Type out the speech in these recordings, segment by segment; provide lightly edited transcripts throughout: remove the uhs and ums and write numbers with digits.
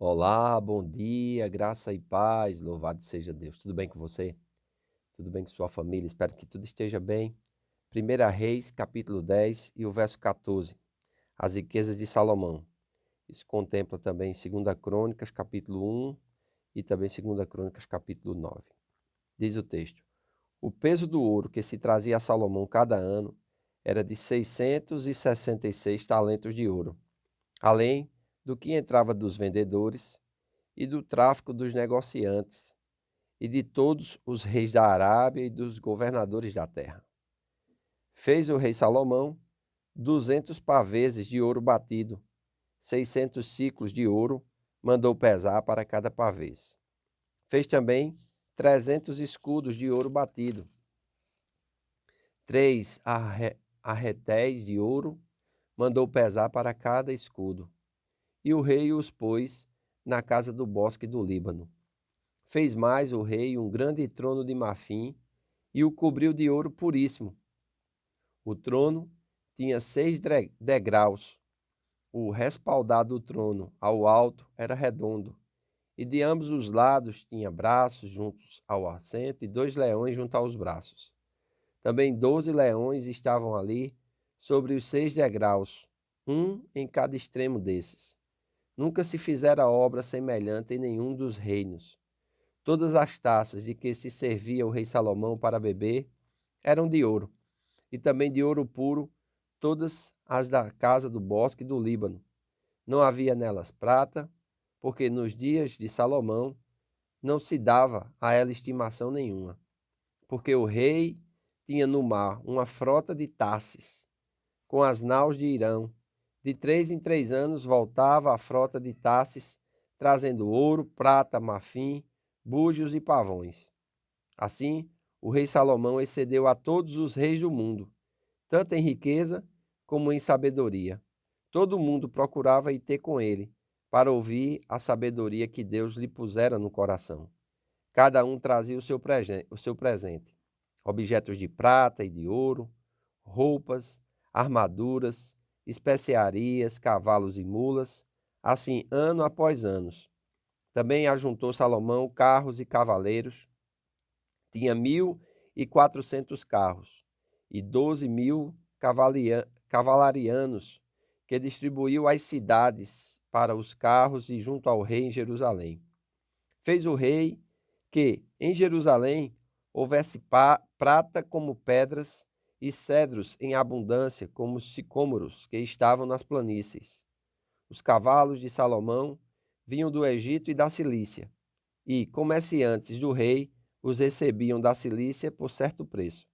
Olá, bom dia, graça e paz, louvado seja Deus. Tudo bem com você? Tudo bem com sua família? Espero que tudo esteja bem. 1 Reis, capítulo 10 e o verso 14, as riquezas de Salomão. Isso contempla também 2 Crônicas, capítulo 1 e também 2 Crônicas, capítulo 9. Diz o texto: o peso do ouro que se trazia a Salomão cada ano era de 666 talentos de ouro, além do que entrava dos vendedores e do tráfico dos negociantes, e de todos os reis da Arábia e dos governadores da terra. Fez o rei Salomão 200 paveses de ouro batido, 600 ciclos de ouro mandou pesar para cada pavês. Fez também 300 escudos de ouro batido, 3 arretéis de ouro mandou pesar para cada escudo. E o rei os pôs na casa do bosque do Líbano. Fez mais o rei um grande trono de marfim e o cobriu de ouro puríssimo. O trono tinha 6 degraus. O respaldar do trono ao alto era redondo, e de ambos os lados tinha braços juntos ao assento e 2 leões junto aos braços. Também 12 leões estavam ali sobre os 6 degraus, um em cada extremo desses. Nunca se fizera obra semelhante em nenhum dos reinos. Todas as taças de que se servia o rei Salomão para beber eram de ouro, e também de ouro puro, todas as da casa do bosque do Líbano. Não havia nelas prata, porque nos dias de Salomão não se dava a ela estimação nenhuma. Porque o rei tinha no mar uma frota de Tarsis, com as naus de Irão. De 3 em 3 anos voltava a frota de Tarsis, trazendo ouro, prata, marfim, búzios e pavões. Assim, o rei Salomão excedeu a todos os reis do mundo, tanto em riqueza como em sabedoria. Todo mundo procurava ir ter com ele, para ouvir a sabedoria que Deus lhe pusera no coração. Cada um trazia o seu presente: objetos de prata e de ouro, roupas, armaduras, especiarias, cavalos e mulas, assim ano após ano. Também ajuntou Salomão carros e cavaleiros. Tinha 1.400 carros e 12.000 cavalarianos, que distribuiu as cidades para os carros e junto ao rei em Jerusalém. Fez o rei que em Jerusalém houvesse prata como pedras e cedros em abundância como os sicômoros que estavam nas planícies. Os cavalos de Salomão vinham do Egito e da Cilícia, e comerciantes do rei os recebiam da Cilícia por certo preço.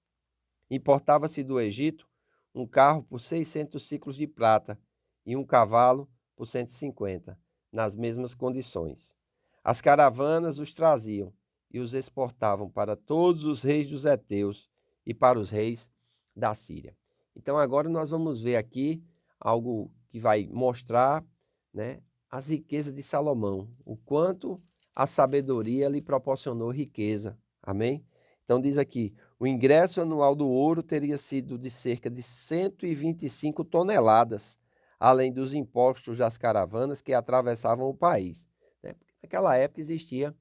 Importava-se do Egito um carro por 600 ciclos de prata e um cavalo por 150, nas mesmas condições. As caravanas os traziam e os exportavam para todos os reis dos heteus e para os reis da Síria. Então agora nós vamos ver aqui algo que vai mostrar, né, as riquezas de Salomão, o quanto a sabedoria lhe proporcionou riqueza. Amém? Então diz aqui: o ingresso anual do ouro teria sido de cerca de 125 toneladas, além dos impostos das caravanas que atravessavam o país, né? Porque naquela época existia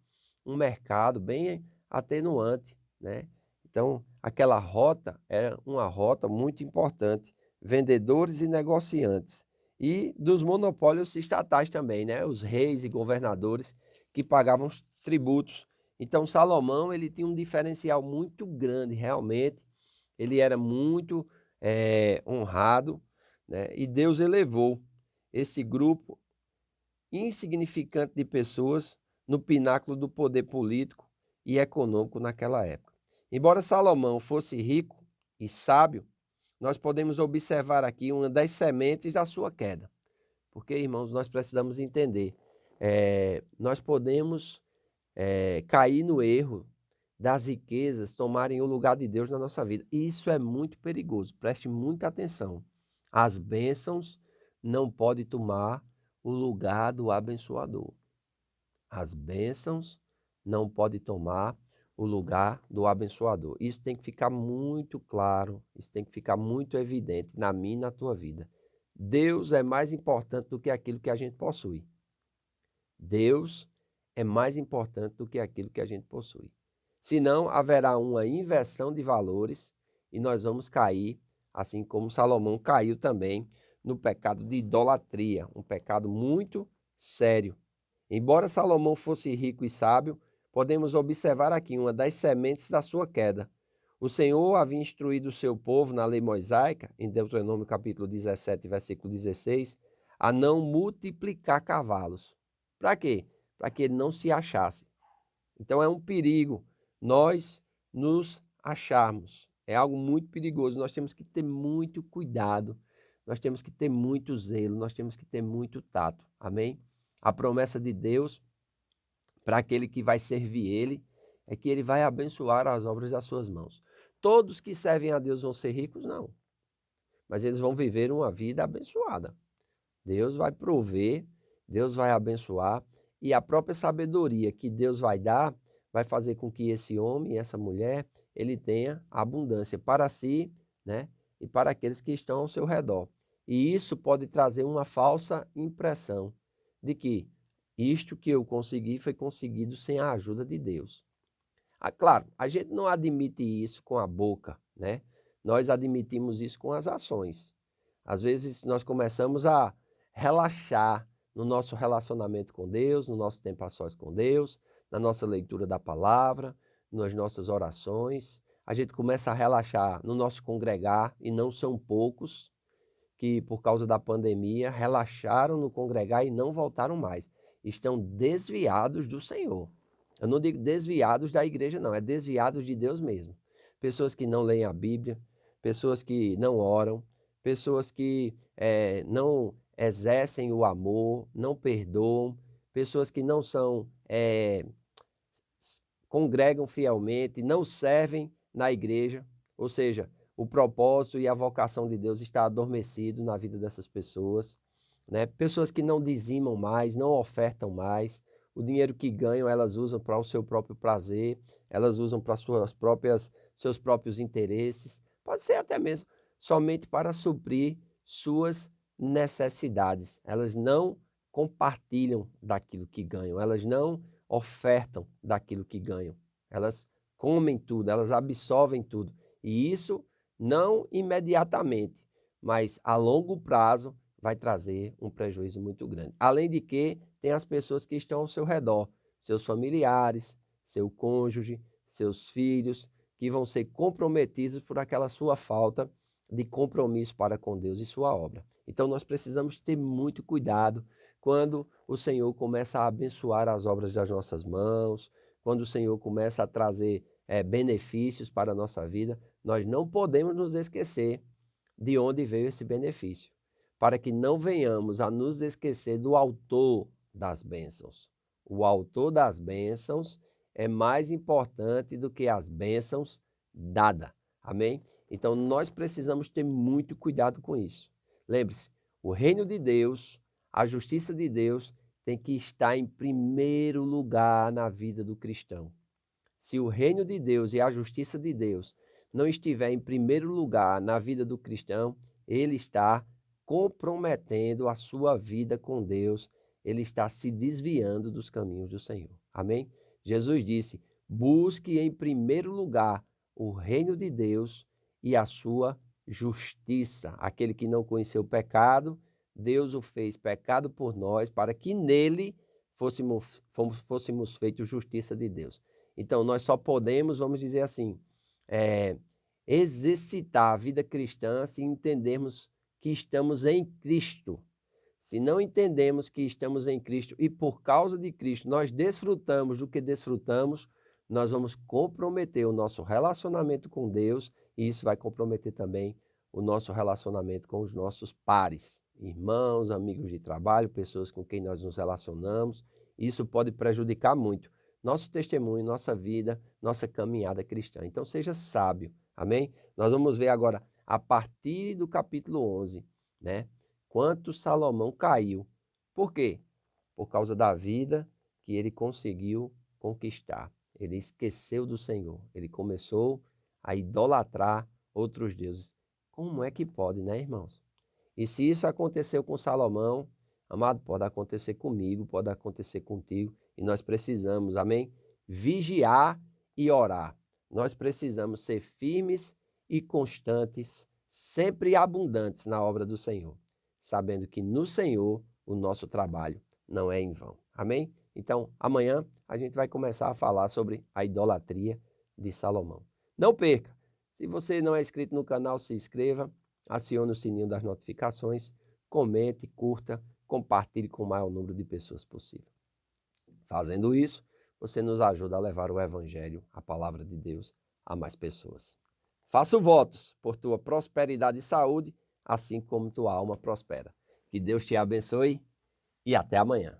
um mercado bem atenuante, né? Então, aquela rota era uma rota muito importante, vendedores e negociantes, e dos monopólios estatais também, né? Os reis e governadores que pagavam os tributos. Então, Salomão, ele tinha um diferencial muito grande, realmente. Ele era muito honrado, né? E Deus elevou esse grupo insignificante de pessoas no pináculo do poder político e econômico naquela época. Embora Salomão fosse rico e sábio, nós podemos observar aqui uma das sementes da sua queda. Porque, irmãos, nós precisamos entender, nós podemos cair no erro das riquezas tomarem o lugar de Deus na nossa vida. E isso é muito perigoso, preste muita atenção. As bênçãos não podem tomar o lugar do abençoador. As bênçãos não podem tomar o lugar do abençoador. Isso tem que ficar muito claro, isso tem que ficar muito evidente na minha e na tua vida. Deus é mais importante do que aquilo que a gente possui. Deus é mais importante do que aquilo que a gente possui. Senão, haverá uma inversão de valores e nós vamos cair, assim como Salomão caiu também, no pecado de idolatria, um pecado muito sério. Embora Salomão fosse rico e sábio, podemos observar aqui uma das sementes da sua queda. O Senhor havia instruído o seu povo na lei mosaica, em Deuteronômio capítulo 17, versículo 16, a não multiplicar cavalos. Para quê? Para que ele não se achasse. Então é um perigo nós nos acharmos. É algo muito perigoso. Nós temos que ter muito cuidado, nós temos que ter muito zelo, nós temos que ter muito tato. Amém? A promessa de Deus para aquele que vai servir Ele é que Ele vai abençoar as obras das suas mãos. Todos que servem a Deus vão ser ricos? Não. Mas eles vão viver uma vida abençoada. Deus vai prover, Deus vai abençoar e a própria sabedoria que Deus vai dar vai fazer com que esse homem e essa mulher ele tenha abundância para si, né, e para aqueles que estão ao seu redor. E isso pode trazer uma falsa impressão de que isto que eu consegui foi conseguido sem a ajuda de Deus. Claro, a gente não admite isso com a boca, né? Nós admitimos isso com as ações. Às vezes nós começamos a relaxar no nosso relacionamento com Deus, no nosso tempo a sós com Deus, na nossa leitura da palavra, nas nossas orações. A gente começa a relaxar no nosso congregar, e não são poucos que, por causa da pandemia, relaxaram no congregar e não voltaram mais. Estão desviados do Senhor. Eu não digo desviados da igreja, não, é desviados de Deus mesmo. Pessoas que não leem a Bíblia, pessoas que não oram, pessoas que não exercem o amor, não perdoam, pessoas que não são, congregam fielmente, não servem na igreja, ou seja, o propósito e a vocação de Deus está adormecido na vida dessas pessoas, né? Pessoas que não dizimam mais, não ofertam mais, o dinheiro que ganham elas usam para o seu próprio prazer, elas usam para seus próprios interesses, pode ser até mesmo somente para suprir suas necessidades. Elas não compartilham daquilo que ganham, elas não ofertam daquilo que ganham. Elas comem tudo, elas absorvem tudo. E isso não imediatamente, mas a longo prazo vai trazer um prejuízo muito grande. Além de que tem as pessoas que estão ao seu redor, seus familiares, seu cônjuge, seus filhos, que vão ser comprometidos por aquela sua falta de compromisso para com Deus e sua obra. Então nós precisamos ter muito cuidado quando o Senhor começa a abençoar as obras das nossas mãos, quando o Senhor começa a trazer benefícios para a nossa vida, nós não podemos nos esquecer de onde veio esse benefício, para que não venhamos a nos esquecer do autor das bênçãos. O autor das bênçãos é mais importante do que as bênçãos dadas. Amém? Então nós precisamos ter muito cuidado com isso. Lembre-se, o reino de Deus, a justiça de Deus tem que estar em primeiro lugar na vida do cristão. Se o reino de Deus e a justiça de Deus não estiver em primeiro lugar na vida do cristão, ele está comprometendo a sua vida com Deus, ele está se desviando dos caminhos do Senhor. Amém? Jesus disse: busque em primeiro lugar o reino de Deus e a sua justiça. Aquele que não conheceu o pecado, Deus o fez pecado por nós, para que nele fôssemos feitos justiça de Deus. Então, nós só podemos, vamos dizer assim, exercitar a vida cristã se entendermos que estamos em Cristo. Se não entendemos que estamos em Cristo e por causa de Cristo nós desfrutamos do que desfrutamos, nós vamos comprometer o nosso relacionamento com Deus e isso vai comprometer também o nosso relacionamento com os nossos pares, irmãos, amigos de trabalho, pessoas com quem nós nos relacionamos. Isso pode prejudicar muito nosso testemunho, nossa vida, nossa caminhada cristã. Então seja sábio, amém? Nós vamos ver agora a partir do capítulo 11, né? Quanto Salomão caiu. Por quê? Por causa da vida que ele conseguiu conquistar. Ele esqueceu do Senhor. Ele começou a idolatrar outros deuses. Como é que pode, né, irmãos? E se isso aconteceu com Salomão, Amado, pode acontecer comigo, pode acontecer contigo, e nós precisamos, amém? Vigiar e orar. Nós precisamos ser firmes e constantes, sempre abundantes na obra do Senhor, sabendo que no Senhor o nosso trabalho não é em vão. Amém? Então, amanhã a gente vai começar a falar sobre a idolatria de Salomão. Não perca! Se você não é inscrito no canal, se inscreva, acione o sininho das notificações, comente, curta, compartilhe com o maior número de pessoas possível. Fazendo isso, você nos ajuda a levar o Evangelho, a palavra de Deus, a mais pessoas. Faço votos por tua prosperidade e saúde, assim como tua alma prospera. Que Deus te abençoe e até amanhã.